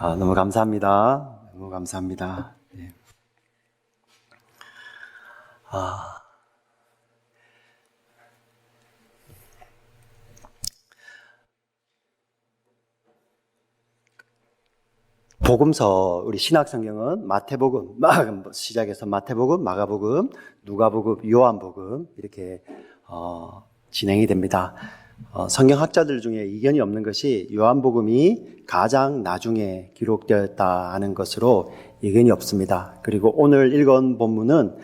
너무 감사합니다. 너무 감사합니다. 네. 복음서, 우리 신약성경은 마태복음, 시작해서 마태복음, 마가복음, 누가복음, 요한복음 이렇게 진행이 됩니다. 성경학자들 중에 이견이 없는 것이 요한복음이 가장 나중에 기록되었다 하는 것으로 이견이 없습니다. 그리고 오늘 읽은 본문은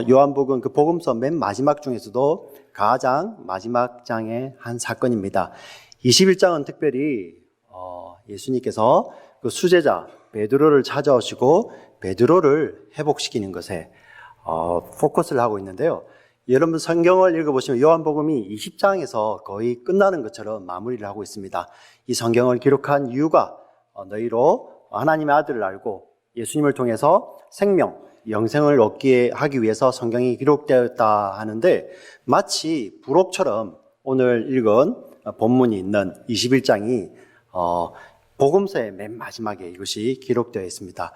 요한복음 그 복음서 맨 마지막 중에서도 가장 마지막 장의 한 사건입니다. 21장은 특별히 예수님께서 그 수제자 베드로를 찾아오시고 베드로를 회복시키는 것에 포커스를 하고 있는데요. 여러분 성경을 읽어보시면 요한복음이 20장에서 거의 끝나는 것처럼 마무리를 하고 있습니다. 이 성경을 기록한 이유가 너희로 하나님의 아들을 알고 예수님을 통해서 생명, 영생을 얻게 하기 위해서 성경이 기록되었다 하는데, 마치 부록처럼 오늘 읽은 본문이 있는 21장이 복음서의 맨 마지막에 이것이 기록되어 있습니다.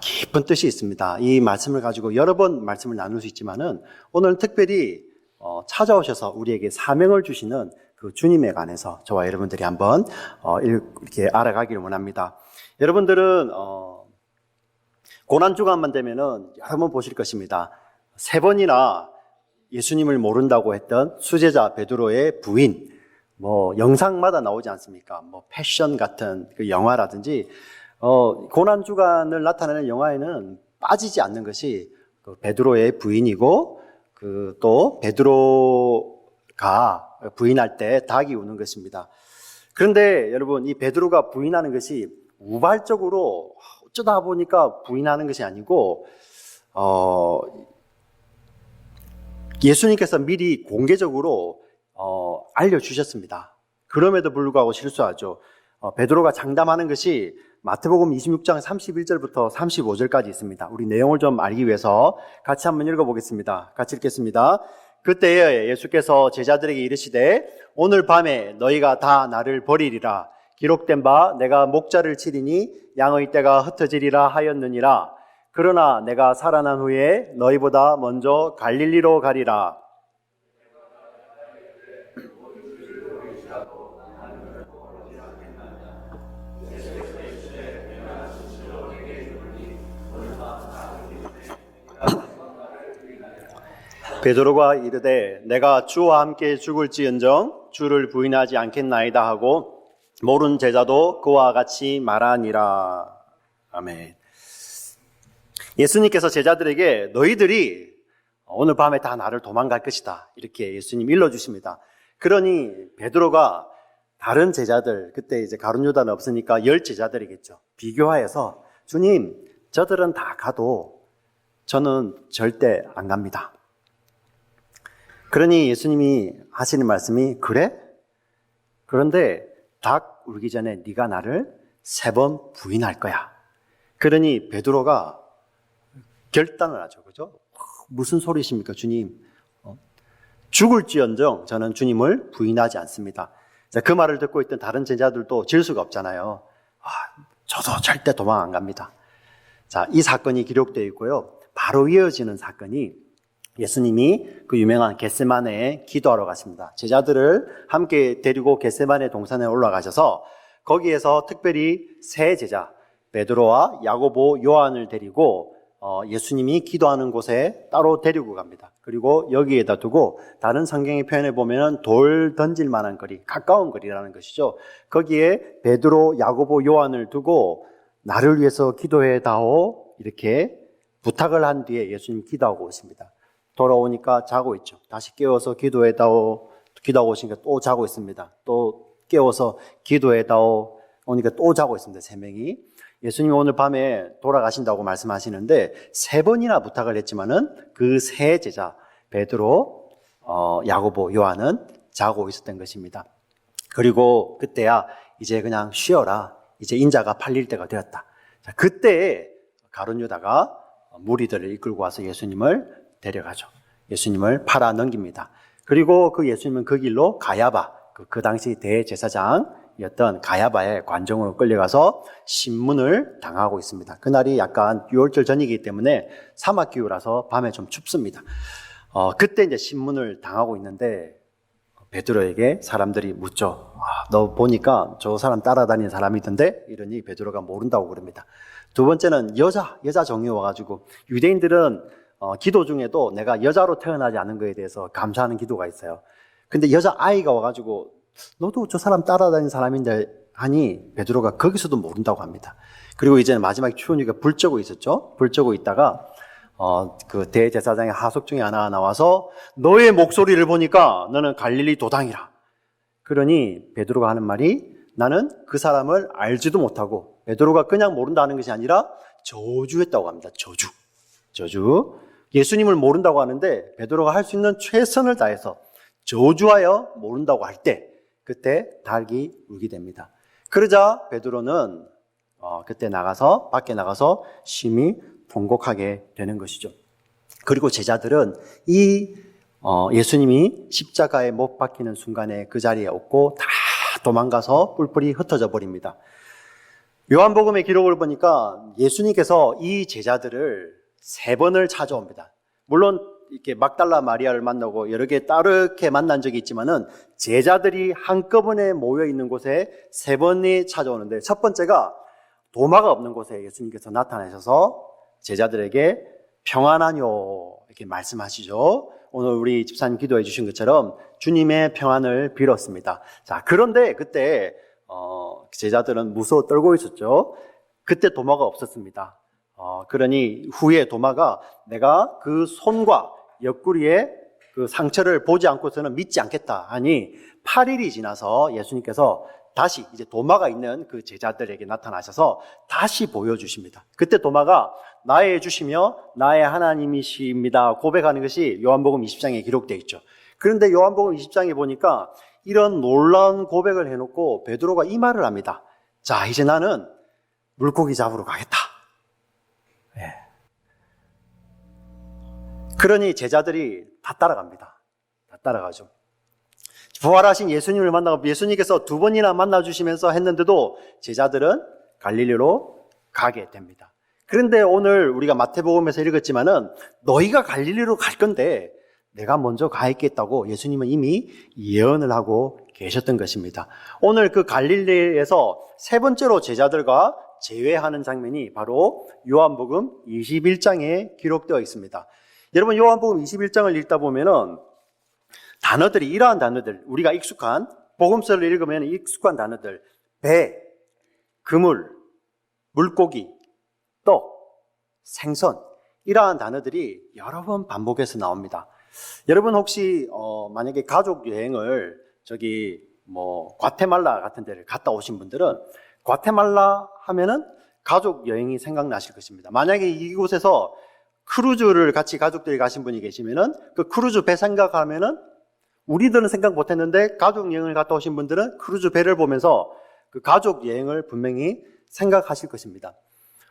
깊은 뜻이 있습니다. 이 말씀을 가지고 여러 번 말씀을 나눌 수 있지만은 오늘 특별히 찾아오셔서 우리에게 사명을 주시는 그 주님에 관해서 저와 여러분들이 한번 이렇게 알아가기를 원합니다. 여러분들은 고난주간만 되면은 여러 번 보실 것입니다. 3번이나 예수님을 모른다고 했던 수제자 베드로의 부인, 영상마다 나오지 않습니까? 패션 같은 그 영화라든지, 고난주간을 나타내는 영화에는 빠지지 않는 것이 그 베드로의 부인이고, 또 베드로가 부인할 때 닭이 우는 것입니다. 그런데 여러분, 이 베드로가 부인하는 것이 우발적으로 어쩌다 보니까 부인하는 것이 아니고, 예수님께서 미리 공개적으로 알려주셨습니다. 그럼에도 불구하고 실수하죠. 베드로가 장담하는 것이 마태복음 26장 31절부터 35절까지 있습니다. 우리 내용을 좀 알기 위해서 같이 한번 읽어보겠습니다. 같이 읽겠습니다. 그때에 예수께서 제자들에게 이르시되 오늘 밤에 너희가 다 나를 버리리라. 기록된 바 내가 목자를 치리니 양의 떼가 흩어지리라 하였느니라. 그러나 내가 살아난 후에 너희보다 먼저 갈릴리로 가리라. 베드로가 이르되 내가 주와 함께 죽을지언정 주를 부인하지 않겠나이다 하고 모른 제자도 그와 같이 말하니라. 아멘. 예수님께서 제자들에게 너희들이 오늘 밤에 다 나를 도망갈 것이다, 이렇게 예수님 일러주십니다. 그러니 베드로가 다른 제자들, 그때 이제 가룟 유다는 없으니까 10제자들이겠죠. 비교하여서 주님, 저들은 다 가도 저는 절대 안 갑니다. 그러니 예수님이 하시는 말씀이 그래? 그런데 닭 울기 전에 네가 나를 3번 부인할 거야. 그러니 베드로가 결단을 하죠. 그죠? 무슨 소리십니까, 주님? 죽을지언정 저는 주님을 부인하지 않습니다. 자, 그 말을 듣고 있던 다른 제자들도 질 수가 없잖아요. 저도 절대 도망 안 갑니다. 자, 이 사건이 기록되어 있고요. 바로 이어지는 사건이 예수님이 그 유명한 겟세마네에 기도하러 갔습니다. 제자들을 함께 데리고 겟세마네 동산에 올라가셔서 거기에서 특별히 3제자 베드로와 야고보, 요한을 데리고 예수님이 기도하는 곳에 따로 데리고 갑니다. 그리고 여기에다 두고 다른 성경의 표현에 보면 돌 던질 만한 거리, 가까운 거리라는 것이죠. 거기에 베드로, 야고보, 요한을 두고 나를 위해서 기도해 다오, 이렇게 부탁을 한 뒤에 예수님 기도하고 있습니다. 돌아오니까 자고 있죠. 다시 깨워서 기도해 다오, 기도하고 오시니까 또 자고 있습니다. 또 깨워서 기도해 다오, 오니까 또 자고 있습니다. 3명이. 예수님이 오늘 밤에 돌아가신다고 말씀하시는데 3번이나 부탁을 했지만은 그 3제자 베드로, 야고보, 요한은 자고 있었던 것입니다. 그리고 그때야 이제 그냥 쉬어라, 이제 인자가 팔릴 때가 되었다. 자, 그때 가룟 유다가 무리들을 이끌고 와서 예수님을 데려가죠. 예수님을 팔아 넘깁니다. 그리고 그 예수님은 그 길로 가야바, 그 당시 대제사장 관원이었던 가야바의 관정으로 끌려가서 신문을 당하고 있습니다. 그날이 약간 6월절 전이기 때문에 사막기후라서 밤에 좀 춥습니다. 그때 이제 신문을 당하고 있는데 베드로에게 사람들이 묻죠. 너 보니까 저 사람 따라다니는 사람이던데? 이러니 베드로가 모른다고 그럽니다. 두 번째는 여자 종이 와가지고 유대인들은 기도 중에도 내가 여자로 태어나지 않은 거에 대해서 감사하는 기도가 있어요. 근데 여자 아이가 와가지고 너도 저 사람 따라다니는 사람인데 하니 베드로가 거기서도 모른다고 합니다. 그리고 이제는 마지막에 추운이가 불 쬐고 있었죠. 불 쬐고 있다가 그 대제사장의 하속 중에 하나가 나와서 너의 목소리를 보니까 너는 갈릴리 도당이라. 그러니 베드로가 하는 말이 나는 그 사람을 알지도 못하고 베드로가 그냥 모른다는 것이 아니라 저주했다고 합니다. 저주. 예수님을 모른다고 하는데 베드로가 할 수 있는 최선을 다해서 저주하여 모른다고 할 때 그때 닭이 울게 됩니다. 그러자 베드로는 그때 밖에 나가서 심히 통곡하게 되는 것이죠. 그리고 제자들은 이 예수님이 십자가에 못 박히는 순간에 그 자리에 없고 다 도망가서 뿔뿔이 흩어져 버립니다. 요한복음의 기록을 보니까 예수님께서 이 제자들을 3번을 찾아옵니다. 물론 이렇게 막달라 마리아를 만나고 여러 개 따르게 만난 적이 있지만은 제자들이 한꺼번에 모여 있는 곳에 3번이 찾아오는데 첫 번째가 도마가 없는 곳에 예수님께서 나타나셔서 제자들에게 평안하뇨 이렇게 말씀하시죠. 오늘 우리 집사님 기도해 주신 것처럼 주님의 평안을 빌었습니다. 자, 그런데 그때 제자들은 무서워 떨고 있었죠. 그때 도마가 없었습니다. 그러니 후에 도마가 내가 그 손과 옆구리에 그 상처를 보지 않고서는 믿지 않겠다 하니 8일이 지나서 예수님께서 다시 이제 도마가 있는 그 제자들에게 나타나셔서 다시 보여주십니다. 그때 도마가 나의 주시며 나의 하나님이십니다 고백하는 것이 요한복음 20장에 기록되어 있죠. 그런데 요한복음 20장에 보니까 이런 놀라운 고백을 해놓고 베드로가 이 말을 합니다. 자, 이제 나는 물고기 잡으러 가겠다. 네. 그러니 제자들이 다 따라갑니다. 다 따라가죠. 부활하신 예수님을 만나고 예수님께서 2번이나 만나주시면서 했는데도 제자들은 갈릴리로 가게 됩니다. 그런데 오늘 우리가 마태복음에서 읽었지만은 너희가 갈릴리로 갈 건데 내가 먼저 가 있겠다고 예수님은 이미 예언을 하고 계셨던 것입니다. 오늘 그 갈릴리에서 3번째로 제자들과 제외하는 장면이 바로 요한복음 21장에 기록되어 있습니다. 여러분 요한복음 21장을 읽다 보면은 단어들이 이러한 단어들 우리가 익숙한 복음서를 읽으면 익숙한 단어들 배, 그물, 물고기, 떡, 생선 이러한 단어들이 여러 번 반복해서 나옵니다. 여러분 혹시 만약에 가족 여행을 과테말라 같은 데를 갔다 오신 분들은 과테말라 하면은 가족 여행이 생각나실 것입니다. 만약에 이곳에서 크루즈를 같이 가족들이 가신 분이 계시면은 그 크루즈 배 생각하면은 우리들은 생각 못했는데 가족 여행을 갔다 오신 분들은 크루즈 배를 보면서 그 가족 여행을 분명히 생각하실 것입니다.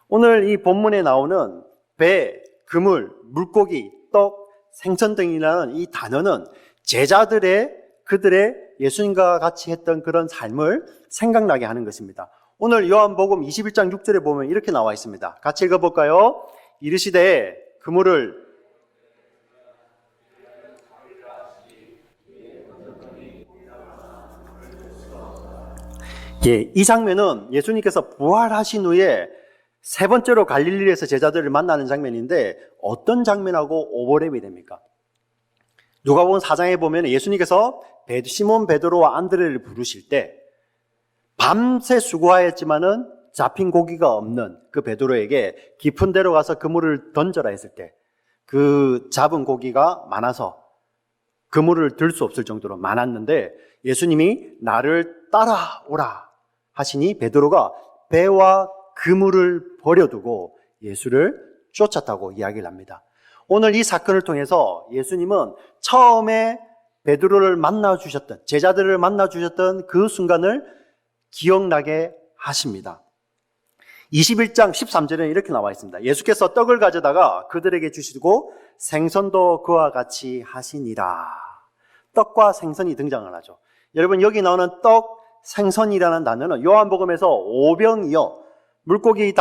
오늘 이 본문에 나오는 배, 그물, 물고기, 떡, 생선 등이라는 이 단어는 그들의 예수님과 같이 했던 그런 삶을 생각나게 하는 것입니다. 오늘 요한복음 21장 6절에 보면 이렇게 나와 있습니다. 같이 읽어볼까요? 이르시되 그물을 이 장면은 예수님께서 부활하신 후에 3번째로 갈릴리에서 제자들을 만나는 장면인데 어떤 장면하고 오버랩이 됩니까? 누가복음 4장에 보면 예수님께서 시몬 베드로와 안드레를 부르실 때 밤새 수고하였지만은 잡힌 고기가 없는 그 베드로에게 깊은 데로 가서 그물을 던져라 했을 때 그 잡은 고기가 많아서 그물을 들 수 없을 정도로 많았는데 예수님이 나를 따라오라 하시니 베드로가 배와 그물을 버려두고 예수를 쫓았다고 이야기를 합니다. 오늘 이 사건을 통해서 예수님은 처음에 베드로를 만나주셨던 제자들을 만나주셨던 그 순간을 기억나게 하십니다. 21장 13절에는 이렇게 나와 있습니다. 예수께서 떡을 가져다가 그들에게 주시고 생선도 그와 같이 하시니라. 떡과 생선이 등장을 하죠. 여러분 여기 나오는 떡, 생선이라는 단어는 요한복음에서 오병이어 물고기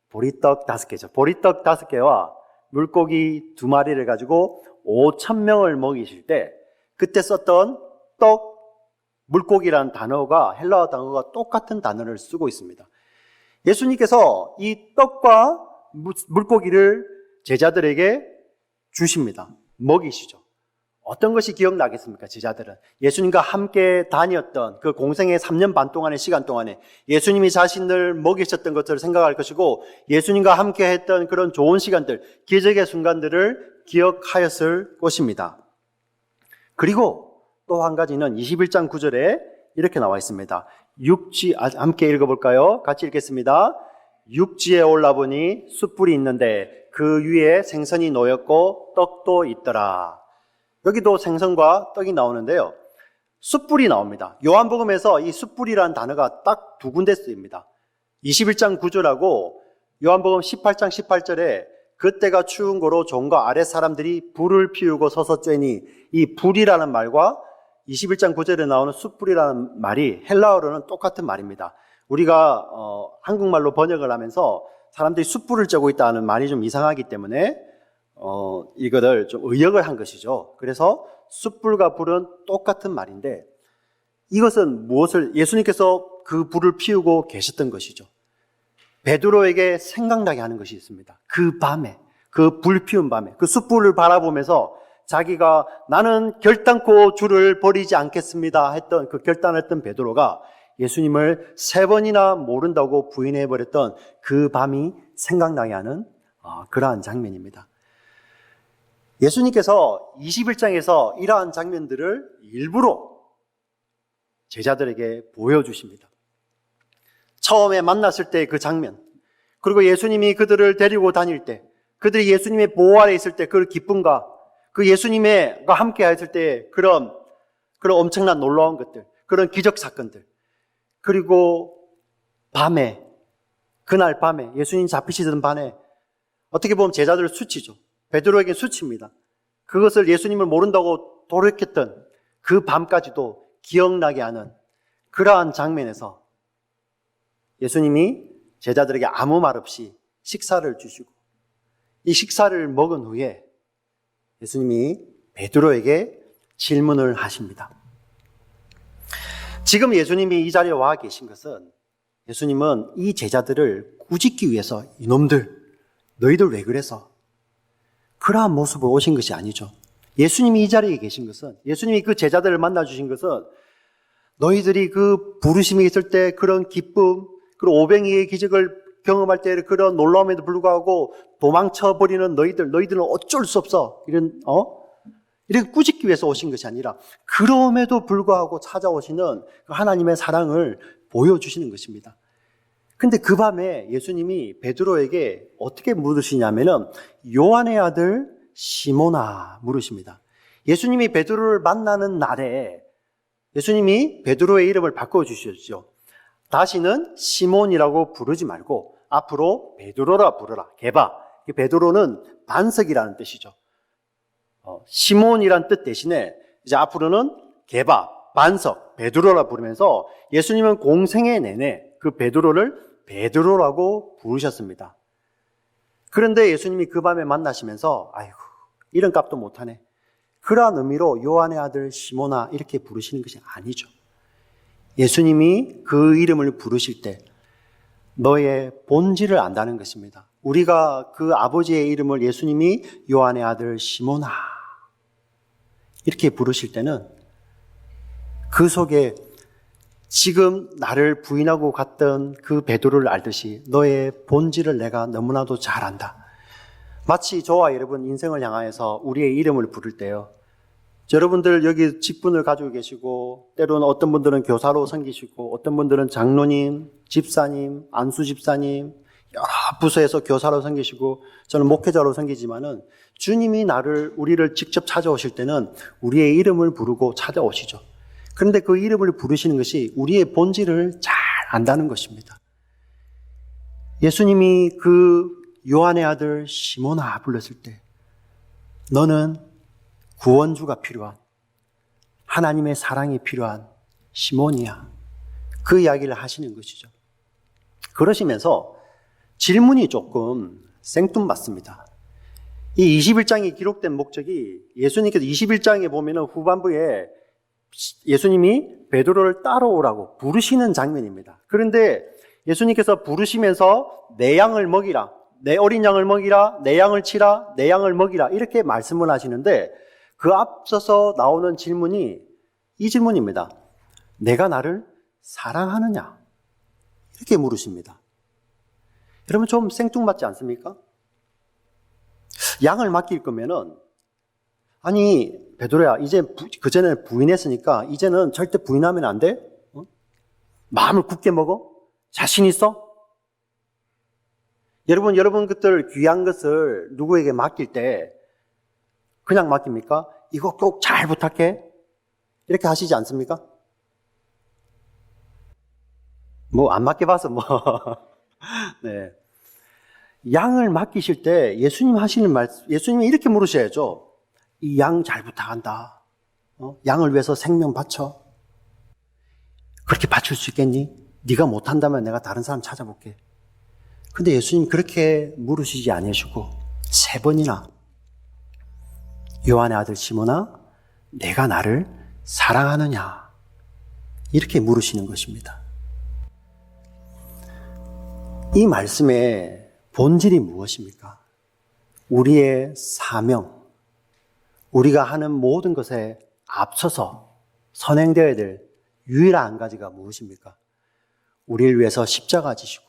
보리떡 5개죠. 보리떡 5개와 물고기 2마리를 가지고 5,000명을 먹이실 때 그때 썼던 물고기라는 단어가 헬라어 단어가 똑같은 단어를 쓰고 있습니다. 예수님께서 이 떡과 물고기를 제자들에게 주십니다. 먹이시죠. 어떤 것이 기억나겠습니까? 제자들은 예수님과 함께 다녔던 그 공생의 3년 반 동안의 시간 동안에 예수님이 자신을 먹이셨던 것들을 생각할 것이고 예수님과 함께 했던 그런 좋은 시간들, 기적의 순간들을 기억하였을 것입니다. 그리고 또 한 가지는 21장 9절에 이렇게 나와 있습니다. 함께 읽어볼까요? 같이 읽겠습니다. 육지에 올라보니 숯불이 있는데 그 위에 생선이 놓였고 떡도 있더라. 여기도 생선과 떡이 나오는데요. 숯불이 나옵니다. 요한복음에서 이 숯불이라는 단어가 딱 2군데 쓰입니다. 21장 9절하고 요한복음 18장 18절에 그때가 추운 고로 종과 아랫 사람들이 불을 피우고 서서 쬐니 이 불이라는 말과 21장 9절에 나오는 숯불이라는 말이 헬라어로는 똑같은 말입니다. 우리가 한국말로 번역을 하면서 사람들이 숯불을 쬐고 있다는 말이 좀 이상하기 때문에 이거를 좀 의역을 한 것이죠. 그래서 숯불과 불은 똑같은 말인데 이것은 무엇을 예수님께서 그 불을 피우고 계셨던 것이죠. 베드로에게 생각나게 하는 것이 있습니다. 그 밤에, 그 불 피운 밤에, 그 숯불을 바라보면서 자기가 나는 결단코 주를 버리지 않겠습니다 했던 그 결단했던 베드로가 예수님을 3번이나 모른다고 부인해버렸던 그 밤이 생각나게 하는 그러한 장면입니다. 예수님께서 21장에서 이러한 장면들을 일부러 제자들에게 보여주십니다. 처음에 만났을 때 그 장면, 그리고 예수님이 그들을 데리고 다닐 때, 그들이 예수님의 보호 아래 있을 때 그 기쁨과 그 예수님과 함께 했을 때 그런 엄청난 놀라운 것들, 그런 기적 사건들, 그리고 그날 밤에 예수님 잡히시던 밤에 어떻게 보면 제자들을 수치죠. 베드로에게 수치입니다. 그것을 예수님을 모른다고 돌이켰던 그 밤까지도 기억나게 하는 그러한 장면에서 예수님이 제자들에게 아무 말 없이 식사를 주시고 이 식사를 먹은 후에 예수님이 베드로에게 질문을 하십니다. 지금 예수님이 이 자리에 와 계신 것은 예수님은 이 제자들을 꾸짖기 위해서 이놈들, 너희들 왜 그래서? 그러한 모습으로 오신 것이 아니죠. 예수님이 이 자리에 계신 것은, 예수님이 그 제자들을 만나주신 것은 너희들이 그 부르심이 있을 때 그런 기쁨, 그리고 오병이의 기적을 경험할 때 그런 놀라움에도 불구하고 도망쳐버리는 너희들은 어쩔 수 없어. 이렇게 꾸짖기 위해서 오신 것이 아니라 그럼에도 불구하고 찾아오시는 그 하나님의 사랑을 보여주시는 것입니다. 근데 그 밤에 예수님이 베드로에게 어떻게 물으시냐면은 요한의 아들 시몬아 물으십니다. 예수님이 베드로를 만나는 날에 예수님이 베드로의 이름을 바꿔주셨죠. 다시는 시몬이라고 부르지 말고 앞으로 베드로라 부르라. 게바. 베드로는 반석이라는 뜻이죠. 시몬이란 뜻 대신에 이제 앞으로는 게바, 반석, 베드로라 부르면서 예수님은 공생애 내내 그 베드로를 베드로라고 부르셨습니다. 그런데 예수님이 그 밤에 만나시면서 아이고 이런 값도 못하네. 그러한 의미로 요한의 아들 시몬아 이렇게 부르시는 것이 아니죠. 예수님이 그 이름을 부르실 때 너의 본질을 안다는 것입니다. 우리가 그 아버지의 이름을 예수님이 요한의 아들 시몬아 이렇게 부르실 때는 그 속에 지금 나를 부인하고 갔던 그 베드로를 알듯이 너의 본질을 내가 너무나도 잘 안다. 마치 저와 여러분 인생을 향하여서 우리의 이름을 부를 때요. 여러분들 여기 직분을 가지고 계시고 때로는 어떤 분들은 교사로 섬기시고 어떤 분들은 장로님, 집사님, 안수 집사님 여러 부서에서 교사로 섬기시고 저는 목회자로 섬기지만은 주님이 우리를 직접 찾아오실 때는 우리의 이름을 부르고 찾아오시죠. 그런데 그 이름을 부르시는 것이 우리의 본질을 잘 안다는 것입니다. 예수님이 그 요한의 아들 시몬아 불렀을 때 너는 구원주가 필요한 하나님의 사랑이 필요한 시몬이야. 그 이야기를 하시는 것이죠. 그러시면서 질문이 조금 생뚱맞습니다. 이 21장이 기록된 목적이 예수님께서 21장에 보면은 후반부에 예수님이 베드로를 따라오라고 부르시는 장면입니다. 그런데 예수님께서 부르시면서 내 양을 먹이라, 내 어린 양을 먹이라, 내 양을 치라, 내 양을 먹이라 이렇게 말씀을 하시는데 그 앞서서 나오는 질문이 이 질문입니다. 내가 나를 사랑하느냐? 이렇게 물으십니다. 여러분 좀 생뚱맞지 않습니까? 양을 맡길 거면은 아니 베드로야 이제 그전에 부인했으니까 이제는 절대 부인하면 안 돼? 마음을 굳게 먹어? 자신 있어? 여러분 것들 귀한 것을 누구에게 맡길 때 그냥 맡깁니까? 이거 꼭 잘 부탁해? 이렇게 하시지 않습니까? 뭐 안 맡겨봐서 뭐 네. 양을 맡기실 때 예수님 하시는 말씀, 예수님이 이렇게 물으셔야죠. 이 양 잘 부탁한다. 양을 위해서 생명 바쳐. 그렇게 바칠 수 있겠니? 네가 못한다면 내가 다른 사람 찾아볼게. 근데 예수님 그렇게 물으시지 아니시고 3번이나 요한의 아들 시몬아 내가 나를 사랑하느냐 이렇게 물으시는 것입니다. 이 말씀의 본질이 무엇입니까? 우리의 사명, 우리가 하는 모든 것에 앞서서 선행되어야 될 유일한 한 가지가 무엇입니까? 우리를 위해서 십자가 지시고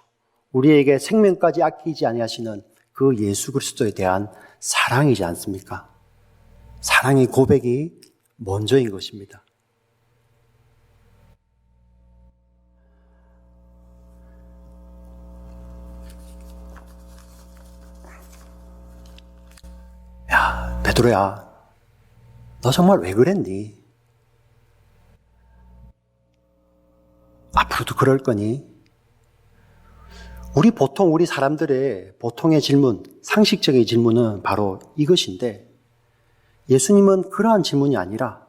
우리에게 생명까지 아끼지 아니하시는 그 예수 그리스도에 대한 사랑이지 않습니까? 사랑의 고백이 먼저인 것입니다. 야, 베드로야, 너 정말 왜 그랬니? 앞으로도 그럴 거니? 우리 사람들의 보통의 질문, 상식적인 질문은 바로 이것인데 예수님은 그러한 질문이 아니라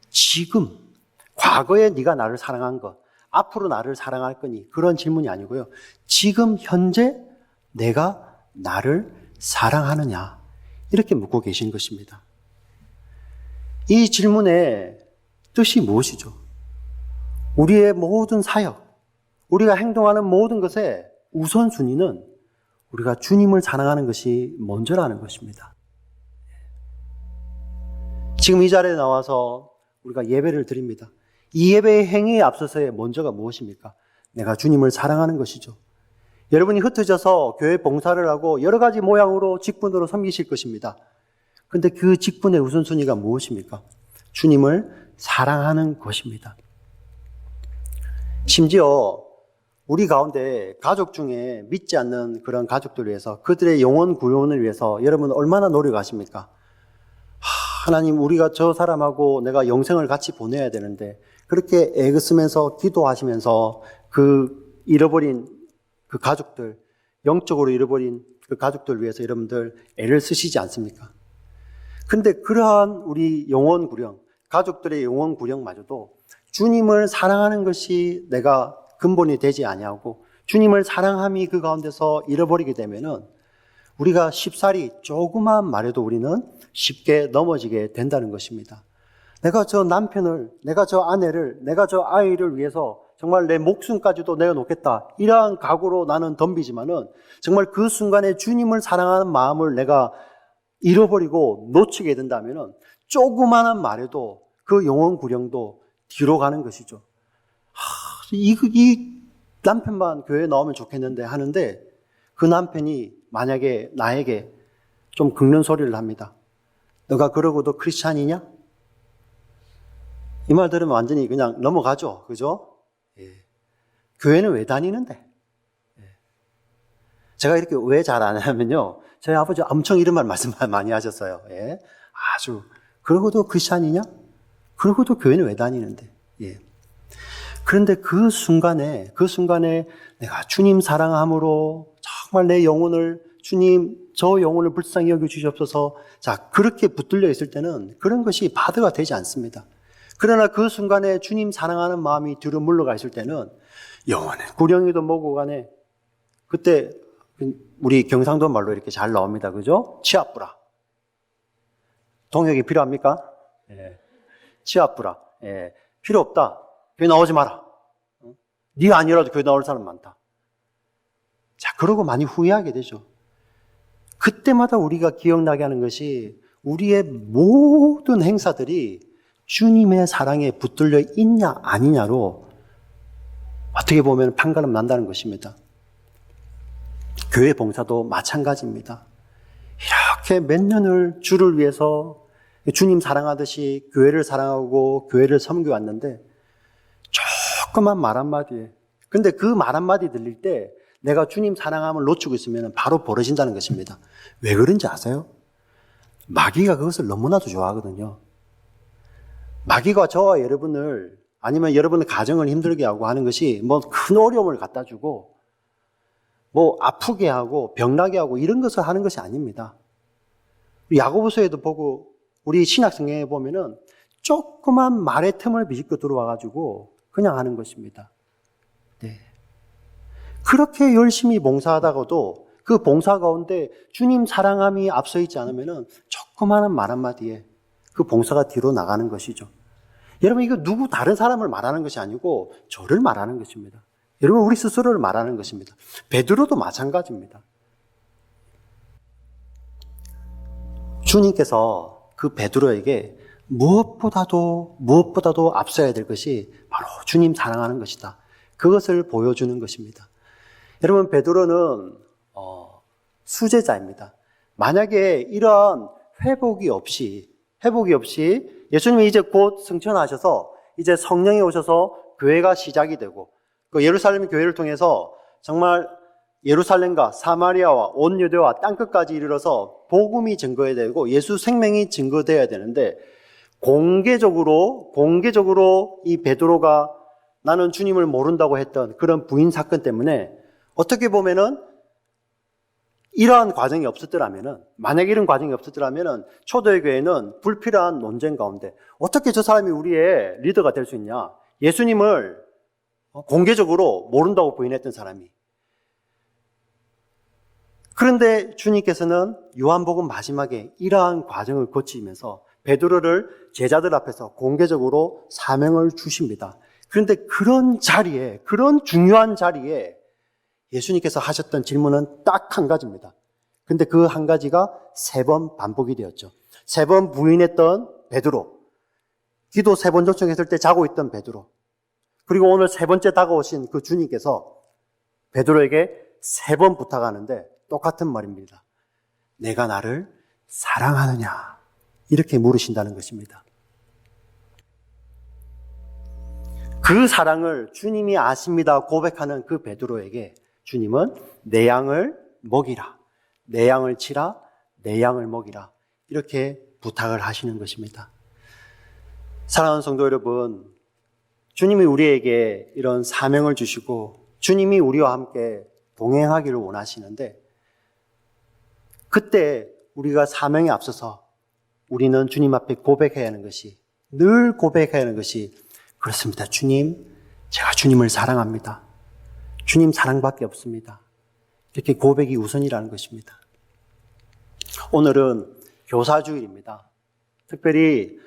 지금, 과거에 네가 나를 사랑한 것, 앞으로 나를 사랑할 거니 그런 질문이 아니고요. 지금 현재 내가 나를 사랑하느냐 이렇게 묻고 계신 것입니다. 이 질문의 뜻이 무엇이죠? 우리의 모든 사역, 우리가 행동하는 모든 것에 우선순위는 우리가 주님을 사랑하는 것이 먼저라는 것입니다. 지금 이 자리에 나와서 우리가 예배를 드립니다. 이 예배의 행위에 앞서서의 먼저가 무엇입니까? 내가 주님을 사랑하는 것이죠. 여러분이 흩어져서 교회 봉사를 하고 여러 가지 모양으로 직분으로 섬기실 것입니다. 그런데 그 직분의 우선순위가 무엇입니까? 주님을 사랑하는 것입니다. 심지어 우리 가운데 가족 중에 믿지 않는 그런 가족들을 위해서 그들의 영혼 구원을 위해서 여러분 얼마나 노력하십니까? 하나님 우리가 저 사람하고 내가 영생을 같이 보내야 되는데 그렇게 애쓰면서 기도하시면서 그 잃어버린 그 가족들, 영적으로 잃어버린 그 가족들 위해서 여러분들 애를 쓰시지 않습니까? 그런데 그러한 우리 영혼 구령, 가족들의 영혼 구령마저도 주님을 사랑하는 것이 내가 근본이 되지 아니하고 주님을 사랑함이 그 가운데서 잃어버리게 되면은 우리가 쉽사리 조그만 말에도 우리는 쉽게 넘어지게 된다는 것입니다. 내가 저 남편을, 내가 저 아내를, 내가 저 아이를 위해서 정말 내 목숨까지도 내어놓겠다. 이러한 각오로 나는 덤비지만은 정말 그 순간에 주님을 사랑하는 마음을 내가 잃어버리고 놓치게 된다면은 조그마한 말에도 그 영혼 구령도 뒤로 가는 것이죠. 이 남편만 교회에 나오면 좋겠는데 하는데 그 남편이 만약에 나에게 좀 긁는 소리를 합니다. 너가 그러고도 크리스찬이냐? 이 말 들으면 완전히 그냥 넘어가죠. 그죠? 예. 교회는 왜 다니는데? 예. 제가 이렇게 왜 잘 안 하면요. 저희 아버지 엄청 이런 말씀 많이 하셨어요. 예. 아주. 그러고도 크리스찬이냐? 그러고도 교회는 왜 다니는데? 예. 그런데 그 순간에 내가 주님 사랑함으로 정말 내 영혼을 주님 저 영혼을 불쌍히 여겨 주시옵소서. 자, 그렇게 붙들려 있을 때는 그런 것이 바드가 되지 않습니다. 그러나 그 순간에 주님 사랑하는 마음이 뒤로 물러가 있을 때는 영원해 구령이도 뭐고 간에 그때 우리 경상도 말로 이렇게 잘 나옵니다. 그죠? 치아뿌라. 동역이 필요합니까? 예. 치아뿌라. 예. 필요 없다. 교회 나오지 마라. 네가 아니라도 교회 나올 사람 많다. 자, 그러고 많이 후회하게 되죠. 그때마다 우리가 기억나게 하는 것이 우리의 모든 행사들이 주님의 사랑에 붙들려 있냐 아니냐로 어떻게 보면 판가름 난다는 것입니다. 교회 봉사도 마찬가지입니다. 이렇게 몇 년을 주를 위해서 주님 사랑하듯이 교회를 사랑하고 교회를 섬겨왔는데 조그만 말 한마디에 근데 그 말 한마디 들릴 때 내가 주님 사랑함을 놓치고 있으면 바로 벌어진다는 것입니다. 왜 그런지 아세요? 마귀가 그것을 너무나도 좋아하거든요. 마귀가 저와 여러분을 아니면 여러분의 가정을 힘들게 하고 하는 것이 뭐 큰 어려움을 갖다 주고 뭐 아프게 하고 병나게 하고 이런 것을 하는 것이 아닙니다. 야고보서에도 보고 우리 신약 성경에 보면은 조그만 말의 틈을 비집고 들어와가지고 그냥 하는 것입니다. 네. 그렇게 열심히 봉사하다가도 그 봉사 가운데 주님 사랑함이 앞서 있지 않으면은 조그마한 말 한마디에 그 봉사가 뒤로 나가는 것이죠. 여러분 이거 누구 다른 사람을 말하는 것이 아니고 저를 말하는 것입니다. 여러분 우리 스스로를 말하는 것입니다. 베드로도 마찬가지입니다. 주님께서 그 베드로에게 무엇보다도 앞서야 될 것이 바로 주님 사랑하는 것이다. 그것을 보여주는 것입니다. 여러분 베드로는 수제자입니다. 만약에 이러한 회복이 없이 예수님이 이제 곧 승천하셔서 이제 성령이 오셔서 교회가 시작이 되고 그 예루살렘 교회를 통해서 정말 예루살렘과 사마리아와 온 유대와 땅끝까지 이르러서 복음이 증거해야 되고 예수 생명이 증거되어야 되는데 공개적으로 이 베드로가 나는 주님을 모른다고 했던 그런 부인 사건 때문에 어떻게 보면은 이러한 과정이 없었더라면은 만약 이런 과정이 없었더라면은 초대의 교회는 불필요한 논쟁 가운데 어떻게 저 사람이 우리의 리더가 될 수 있냐? 예수님을 공개적으로 모른다고 부인했던 사람이. 그런데 주님께서는 요한복음 마지막에 이러한 과정을 거치면서 베드로를 제자들 앞에서 공개적으로 사명을 주십니다. 그런데 그런 중요한 자리에 예수님께서 하셨던 질문은 딱 한 가지입니다. 근데 그 한 가지가 3번 반복이 되었죠. 3번 부인했던 베드로, 기도 3번 요청했을 때 자고 있던 베드로, 그리고 오늘 3번째 다가오신 그 주님께서 베드로에게 3번 부탁하는데 똑같은 말입니다. 내가 나를 사랑하느냐? 이렇게 물으신다는 것입니다. 그 사랑을 주님이 아십니다 고백하는 그 베드로에게 주님은 내 양을 먹이라, 내 양을 치라, 내 양을 먹이라 이렇게 부탁을 하시는 것입니다. 사랑하는 성도 여러분, 주님이 우리에게 이런 사명을 주시고 주님이 우리와 함께 동행하기를 원하시는데 그때 우리가 사명에 앞서서 우리는 주님 앞에 고백해야 하는 것이 늘 고백해야 하는 것이 그렇습니다. 주님, 제가 주님을 사랑합니다. 주님 사랑밖에 없습니다. 이렇게 고백이 우선이라는 것입니다. 오늘은 교사주일입니다. 특별히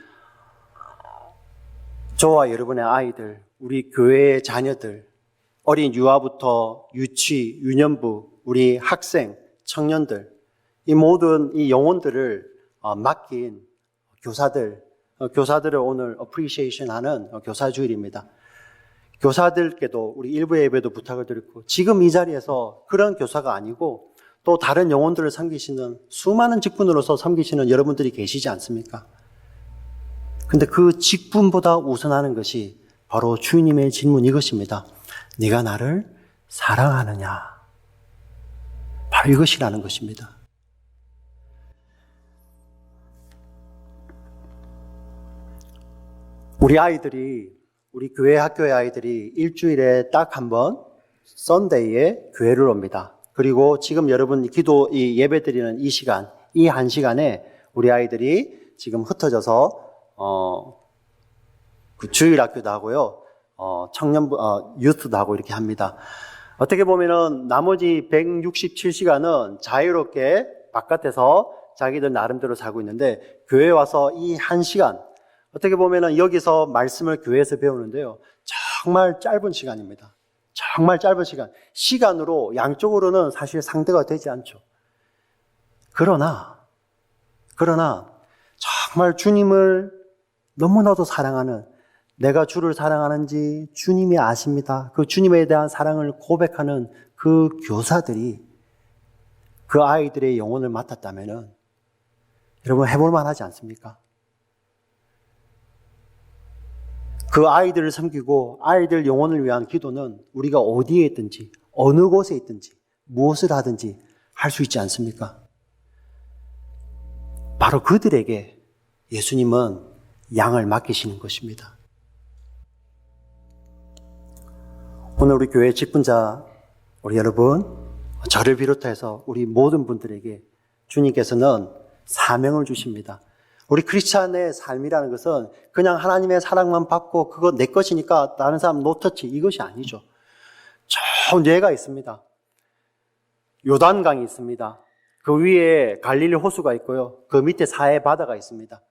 저와 여러분의 아이들, 우리 교회의 자녀들, 어린 유아부터 유치, 유년부, 우리 학생, 청년들, 이 모든 이 영혼들을 맡긴 교사들을 오늘 appreciation 하는 교사주일입니다. 교사들께도 우리 일부 예배도 부탁을 드렸고 지금 이 자리에서 그런 교사가 아니고 또 다른 영혼들을 섬기시는 수많은 직분으로서 섬기시는 여러분들이 계시지 않습니까? 근데 그 직분보다 우선하는 것이 바로 주님의 질문 이것입니다. 네가 나를 사랑하느냐? 바로 이것이라는 것입니다. 우리 교회 학교의 아이들이 일주일에 딱 한 번 썬데이에 교회를 옵니다. 그리고 지금 여러분 이 예배 드리는 이 시간, 이 한 시간에 우리 아이들이 지금 흩어져서 그 주일학교도 하고요. 청년부, 유스도 하고 이렇게 합니다. 어떻게 보면은 나머지 167시간은 자유롭게 바깥에서 자기들 나름대로 살고 있는데, 교회에 와서 이 1시간, 어떻게 보면은 여기서 말씀을 교회에서 배우는데요. 정말 짧은 시간입니다. 정말 짧은 시간. 시간으로, 양쪽으로는 사실 상대가 되지 않죠. 그러나 정말 주님을 너무나도 사랑하는, 내가 주를 사랑하는지 주님이 아십니다. 그 주님에 대한 사랑을 고백하는 그 교사들이 그 아이들의 영혼을 맡았다면은 여러분 해볼 만하지 않습니까? 그 아이들을 섬기고 아이들 영혼을 위한 기도는 우리가 어디에 있든지 어느 곳에 있든지 무엇을 하든지 할 수 있지 않습니까? 바로 그들에게 예수님은 양을 맡기시는 것입니다. 오늘 우리 교회 직분자 우리 여러분, 저를 비롯해서 우리 모든 분들에게 주님께서는 사명을 주십니다. 우리 크리스찬의 삶이라는 것은 그냥 하나님의 사랑만 받고 그거 내 것이니까 다른 사람 노터치, 이것이 아니죠. 좋은 예가 있습니다. 요단강이 있습니다. 그 위에 갈릴리 호수가 있고요. 그 밑에 사해 바다가 있습니다.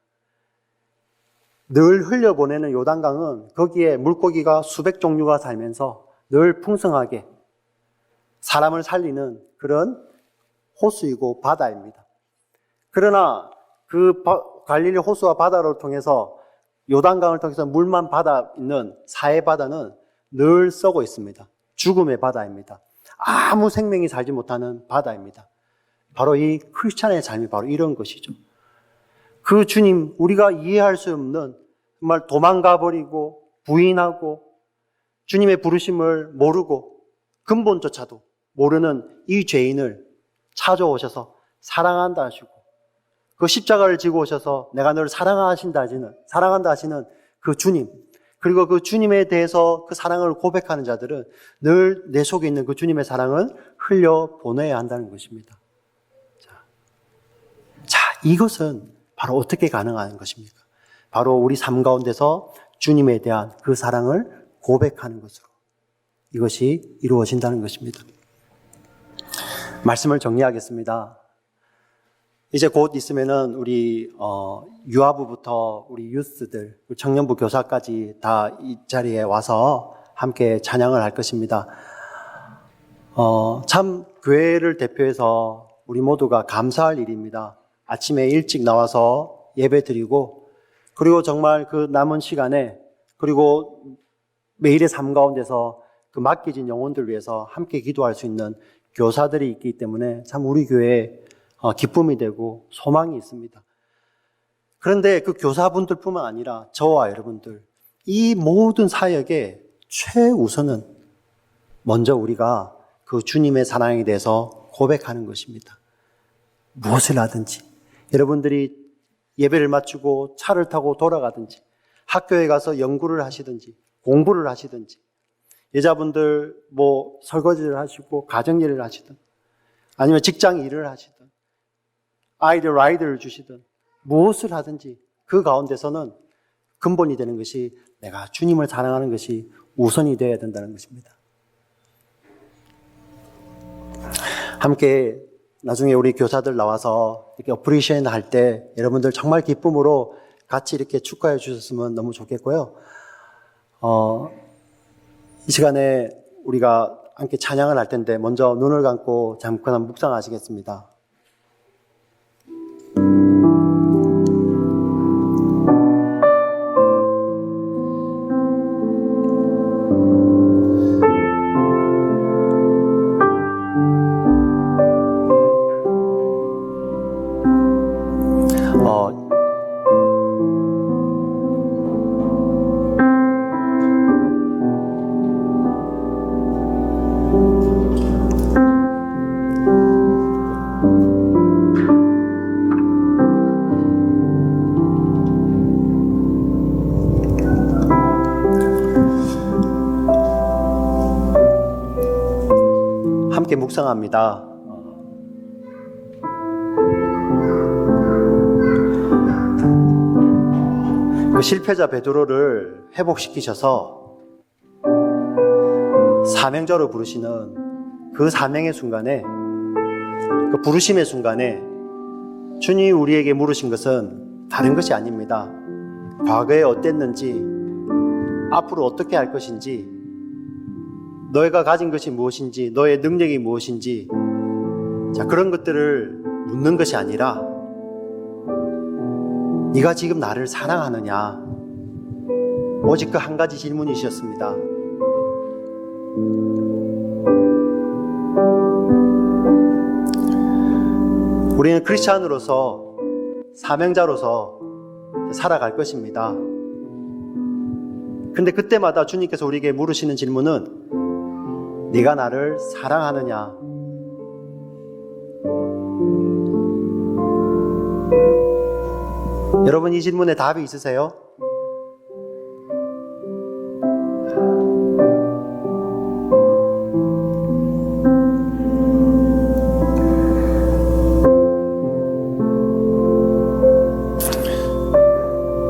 늘 흘려보내는 요단강은 거기에 물고기가 수백 종류가 살면서 늘 풍성하게 사람을 살리는 그런 호수이고 바다입니다. 그러나 그 갈릴리 호수와 바다를 통해서, 요단강을 통해서 물만 받아 있는 사해 바다는 늘 썩어 있습니다. 죽음의 바다입니다. 아무 생명이 살지 못하는 바다입니다. 바로 이 크리스찬의 삶이 바로 이런 것이죠. 그 주님, 우리가 이해할 수 없는, 정말 도망가 버리고 부인하고 주님의 부르심을 모르고 근본조차도 모르는 이 죄인을 찾아오셔서 사랑한다 하시고, 그 십자가를 지고 오셔서 내가 너를 사랑한다 하시는 그 주님, 그리고 그 주님에 대해서 그 사랑을 고백하는 자들은 늘 내 속에 있는 그 주님의 사랑을 흘려 보내야 한다는 것입니다. 자, 이것은 바로 어떻게 가능한 것입니까? 바로 우리 삶 가운데서 주님에 대한 그 사랑을 고백하는 것으로 이것이 이루어진다는 것입니다. 말씀을 정리하겠습니다. 이제 곧 있으면은 우리 유아부부터 우리 유스들, 청년부 교사까지 다 이 자리에 와서 함께 찬양을 할 것입니다. 참 교회를 대표해서 우리 모두가 감사할 일입니다. 아침에 일찍 나와서 예배 드리고, 그리고 정말 그 남은 시간에, 그리고 매일의 삶 가운데서 그 맡겨진 영혼들 위해서 함께 기도할 수 있는 교사들이 있기 때문에 참 우리 교회에 기쁨이 되고 소망이 있습니다. 그런데 그 교사분들뿐만 아니라 저와 여러분들, 이 모든 사역의 최우선은 먼저 우리가 그 주님의 사랑에 대해서 고백하는 것입니다. 무엇을 하든지, 여러분들이 예배를 마치고 차를 타고 돌아가든지, 학교에 가서 연구를 하시든지, 공부를 하시든지, 여자분들 뭐 설거지를 하시고 가정일을 하시든, 아니면 직장 일을 하시든, 아이들 라이드를 주시든, 무엇을 하든지 그 가운데서는 근본이 되는 것이 내가 주님을 사랑하는 것이 우선이 되어야 된다는 것입니다. 함께 나중에 우리 교사들 나와서 이렇게 어프리시에이션 할 때 여러분들 정말 기쁨으로 같이 이렇게 축하해 주셨으면 너무 좋겠고요. 이 시간에 우리가 함께 찬양을 할 텐데 먼저 눈을 감고 잠깐 묵상하시겠습니다. 함께 묵상합니다. 그 실패자 베드로를 회복시키셔서 사명자로 부르시는 그 사명의 순간에, 그 부르심의 순간에 주님이 우리에게 물으신 것은 다른 것이 아닙니다. 과거에 어땠는지, 앞으로 어떻게 할 것인지, 너희가 가진 것이 무엇인지, 너의 능력이 무엇인지, 자, 그런 것들을 묻는 것이 아니라 네가 지금 나를 사랑하느냐, 오직 그 한 가지 질문이셨습니다. 우리는 크리스찬으로서, 사명자로서 살아갈 것입니다. 근데 그때마다 주님께서 우리에게 물으시는 질문은 네가 나를 사랑하느냐. 여러분, 이 질문에 답이 있으세요?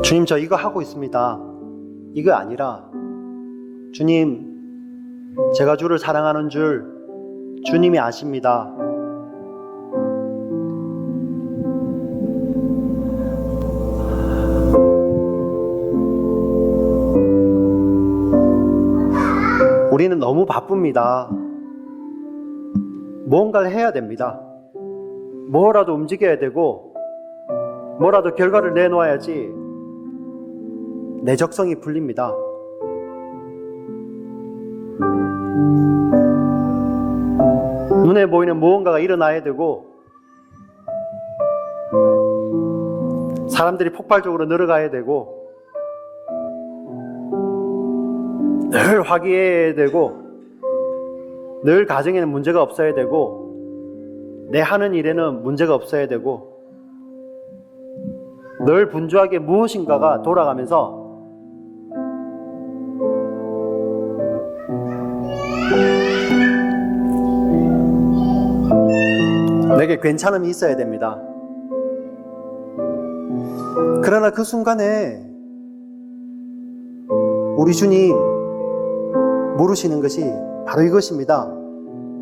주님, 저 이거 하고 있습니다. 이거 아니라, 주님, 제가 주를 사랑하는 줄 주님이 아십니다. 우리는 너무 바쁩니다. 뭔가를 해야 됩니다. 뭐라도 움직여야 되고, 뭐라도 결과를 내놓아야지 내 적성이 풀립니다. 눈에 보이는 무언가가 일어나야 되고, 사람들이 폭발적으로 늘어가야 되고, 늘 화기애애해야 되고, 늘 가정에는 문제가 없어야 되고, 내 하는 일에는 문제가 없어야 되고, 늘 분주하게 무엇인가가 돌아가면서 내게 괜찮음이 있어야 됩니다. 그러나 그 순간에 우리 주님 물으시는 것이 바로 이것입니다.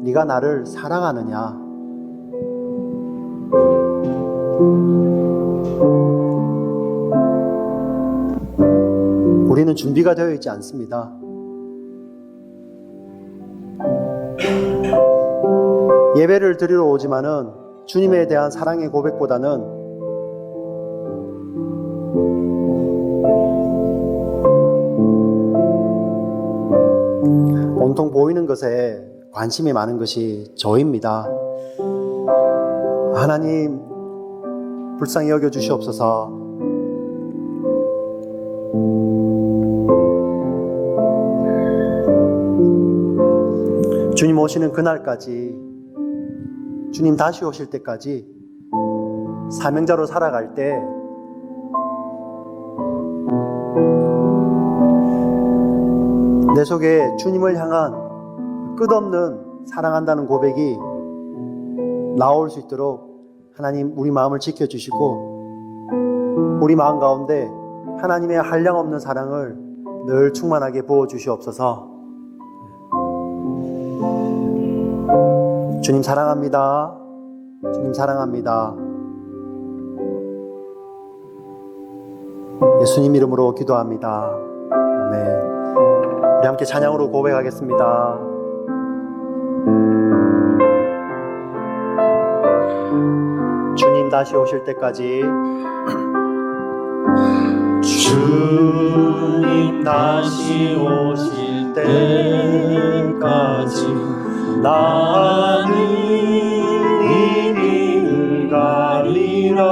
네가 나를 사랑하느냐. 우리는 준비가 되어 있지 않습니다. 예배를 드리러 오지만은 주님에 대한 사랑의 고백보다는 온통 보이는 것에 관심이 많은 것이 저입니다. 하나님, 불쌍히 여겨 주시옵소서. 주님 오시는 그날까지, 주님 다시 오실 때까지 사명자로 살아갈 때 내 속에 주님을 향한 끝없는 사랑한다는 고백이 나올 수 있도록 하나님 우리 마음을 지켜주시고, 우리 마음 가운데 하나님의 한량없는 사랑을 늘 충만하게 부어주시옵소서. 주님 사랑합니다. 주님 사랑합니다. 예수님 이름으로 기도합니다. 아멘. 우리 함께 찬양으로 고백하겠습니다. 주님 다시 오실 때까지, 주님 다시 오실 때까지 나는 이 길을 가리라.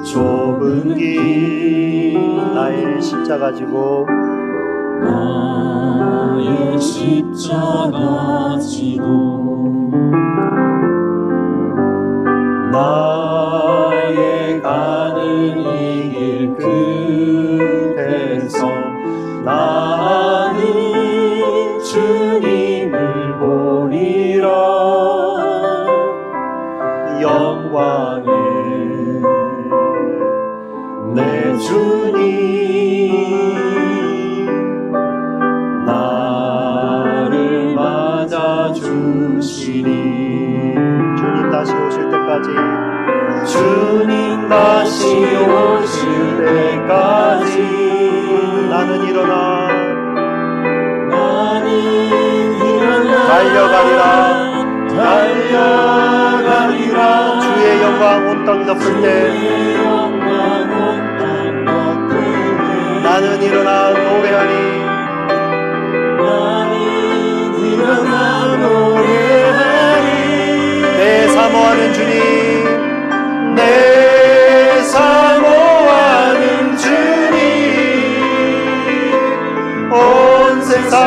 좁은 길 나의 십자가 지고 나의 십자가 지고 나의 가는 이 길 끝에서 나는 주님을 보리라. 나는 일어나 달려가리라 주의 영광 온 땅 덮을 때 나는 일어나 노래하리 내 사모하는 주님 내 사모하는 주님 온 세상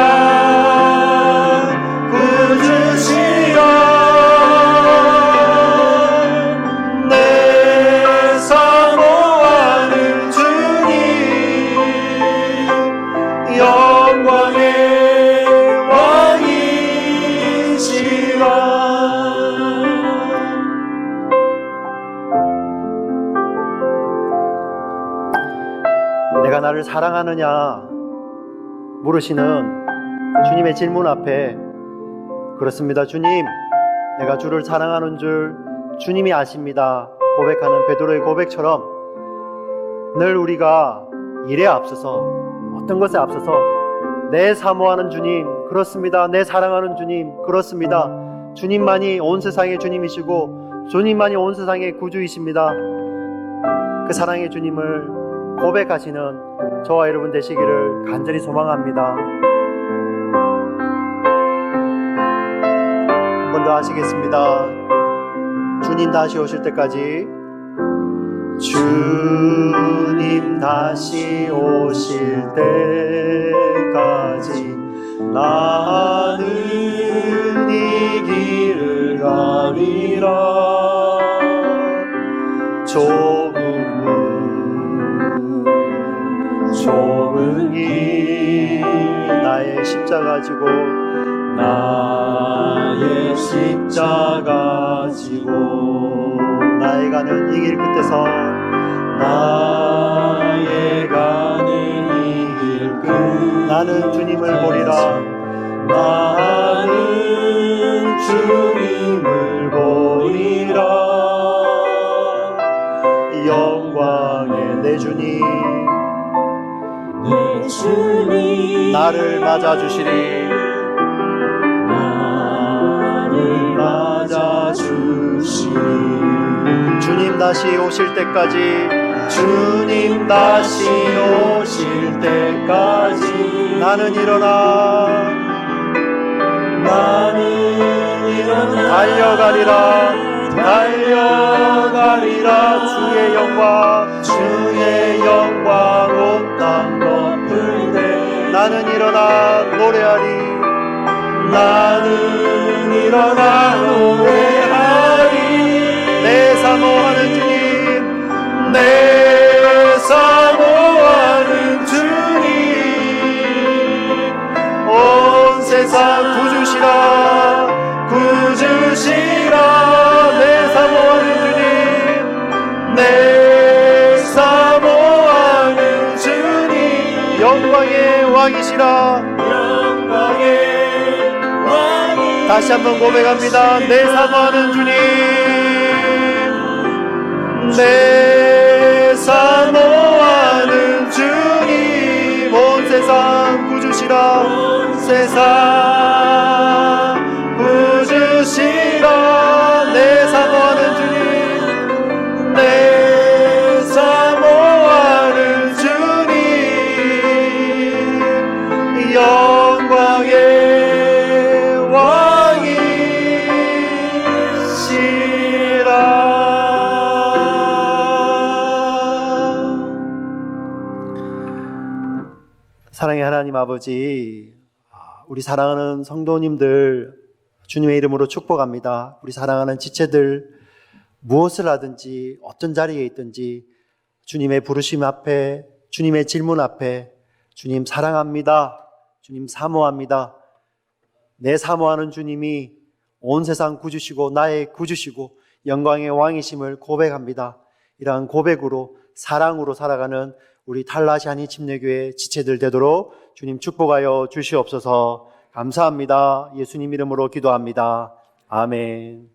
구주시라 내 사모하는 주님 영광의 왕이시라 내가 나를 사랑하느냐 물으시는 주님의 질문 앞에 그렇습니다. 주님, 내가 주를 사랑하는 줄 주님이 아십니다. 고백하는 베드로의 고백처럼 늘 우리가 일에 앞서서 어떤 것에 앞서서 내 사모하는 주님 그렇습니다. 내 사랑하는 주님 그렇습니다. 주님만이 온 세상의 주님이시고 주님만이 온 세상의 구주이십니다. 그 사랑의 주님을 고백하시는 저와 여러분 되시기를 간절히 소망합니다. 한 번 더 하시겠습니다. 주님 다시 오실 때까지 주님 다시 오실 때까지 나는 이 길을 가리라 좁은 길 나의 십자가 지고 나의 십자가 지고 나의 가는 이 길 끝에서 나의 가는 이 길 끝 나는 주님을 보리라 나는 주님을 보리라 영광의 내 주님 나를 맞아주시리 주님 다시 오실 때까지 주님 다시 오실 때까지 나는 일어나 달려가리라 주의 영광 온 땅 덮을 때 나는 일어나 노래하리 내 사모하는 주님 내 사모하는 주님 온 세상 구주시라 내 사모하는 주님 내 사모하는 주님 영광의 왕이시라 다시 한번 고백합니다. 내 사모하는 주님 내 사모하는 주님 온 세상 구주시라 내 사모하는 주님 내 사모하는 주님 영광의 사랑의 하나님 아버지, 우리 사랑하는 성도님들 주님의 이름으로 축복합니다. 우리 사랑하는 지체들 무엇을 하든지 어떤 자리에 있든지 주님의 부르심 앞에 주님의 질문 앞에 주님 사랑합니다. 주님 사모합니다. 내 사모하는 주님이 온 세상 구주시고 나의 구주시고 영광의 왕이심을 고백합니다. 이러한 고백으로 사랑으로 살아가는 우리 탈라시아니 침례교회 지체들 되도록 주님 축복하여 주시옵소서. 감사합니다. 예수님 이름으로 기도합니다. 아멘.